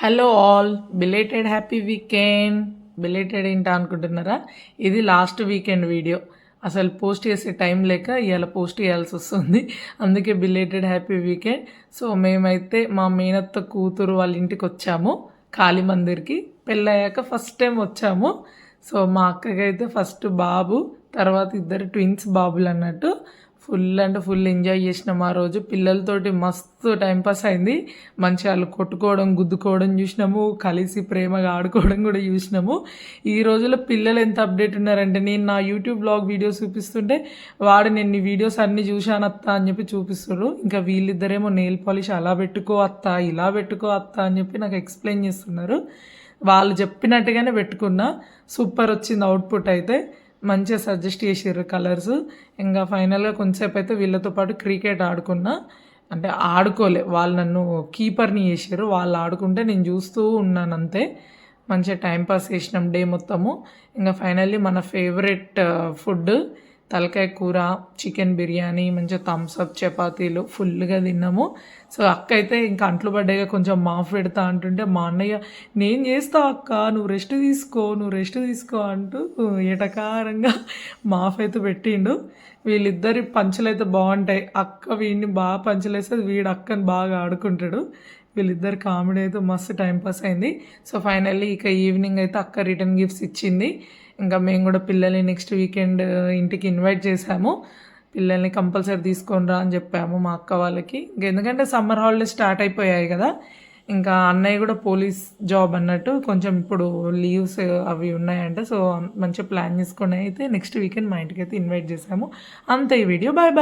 Hello all, belated happy weekend. Belated ఏంటా అనుకుంటున్నారా? ఇది లాస్ట్ వీకెండ్ వీడియో. అసలు పోస్ట్ చేసే టైం లేక ఇవాళ పోస్ట్ చేయాల్సి వస్తుంది. అందుకే బిలేటెడ్ హ్యాపీ వీకెండ్. సో మేమైతే మా మేనత్త కూతురు వాళ్ళ ఇంటికి వచ్చాము, కాళీ మందిర్కి. పెళ్ళయ్యాక ఫస్ట్ టైం వచ్చాము. సో మా అక్కకైతే ఫస్ట్ బాబు, తర్వాత ఇద్దరు ట్విన్స్ బాబులు అన్నట్టు. ఫుల్ అంటే ఫుల్ ఎంజాయ్ చేసినాం ఆ రోజు. పిల్లలతోటి మస్తు టైంపాస్ అయింది. మంచిగా వాళ్ళు కొట్టుకోవడం, గుద్దుకోవడం చూసినాము, కలిసి ప్రేమగా ఆడుకోవడం కూడా చూసినాము. ఈ రోజుల్లో పిల్లలు ఎంత అప్డేట్ ఉన్నారంటే, నేను నా యూట్యూబ్ బ్లాగ్ వీడియోస్ చూపిస్తుంటే నేను ఈ వీడియోస్ అన్నీ చూశాను అత్త అని చెప్పి చూపిస్తారు. ఇంకా వీళ్ళిద్దరేమో నెయిల్ పాలిష్ అలా పెట్టుకో అత్త, ఇలా పెట్టుకో అత్త అని చెప్పి నాకు ఎక్స్ప్లెయిన్ చేస్తున్నారు. వాళ్ళు చెప్పినట్టుగానే పెట్టుకున్నా. సూపర్ వచ్చింది అవుట్పుట్ అయితే. మంచిగా సజెస్ట్ చేసారు కలర్స్. ఇంకా ఫైనల్గా కొంతసేపు అయితే వీళ్ళతో పాటు క్రికెట్ ఆడుకున్నా. అంటే ఆడుకోలే, వాళ్ళు నన్ను కీపర్ని చేసారు. వాళ్ళు ఆడుకుంటే నేను చూస్తూ ఉన్నాను అంతే. మంచిగా టైంపాస్ చేసినాం డే మొత్తము. ఇంకా ఫైనల్లీ మన ఫేవరెట్ ఫుడ్ తలకాయ కూర, చికెన్ బిర్యానీ, మంచిగా థమ్స్అప్, చపాతీలు ఫుల్గా తిన్నాము. సో అక్క అయితే ఇంకా అంట్లు పడ్డాయిగా కొంచెం మాఫ్ పెడతా అంటుంటే మా అన్నయ్య, నేను చేస్తా అక్క, నువ్వు రెస్ట్ తీసుకో అంటూ ఎటకారంగా మాఫ్ అయితే పెట్టిండు. వీళ్ళిద్దరి పంచులు అయితే బాగుంటాయి. అక్క వీడిని బాగా పంచులేస్తుంది, వీడు అక్కని బాగా ఆడుకుంటాడు. వీళ్ళిద్దరు కామెడీ అయితే మస్తు టైంపాస్ అయింది. సో ఫైనల్లీ ఇక ఈవినింగ్ అయితే అక్క రిటర్న్ గిఫ్ట్స్ ఇచ్చింది. ఇంకా మేము కూడా పిల్లల్ని నెక్స్ట్ వీకెండ్ ఇంటికి ఇన్వైట్ చేసాము. పిల్లల్ని కంపల్సరీ తీసుకొని రా అని చెప్పాము మా అక్క వాళ్ళకి. ఎందుకంటే సమ్మర్ హాలిడేస్ స్టార్ట్ అయిపోయాయి కదా. ఇంకా అన్నయ్య కూడా పోలీస్ జాబ్ అన్నట్టు కొంచెం ఇప్పుడు లీవ్స్ అవి ఉన్నాయంటే, సో మంచిగా ప్లాన్ చేసుకొని అయితే నెక్స్ట్ వీకెండ్ మా ఇంటికి అయితే ఇన్వైట్ చేసాము. అంతే ఈ వీడియో. Bye bye.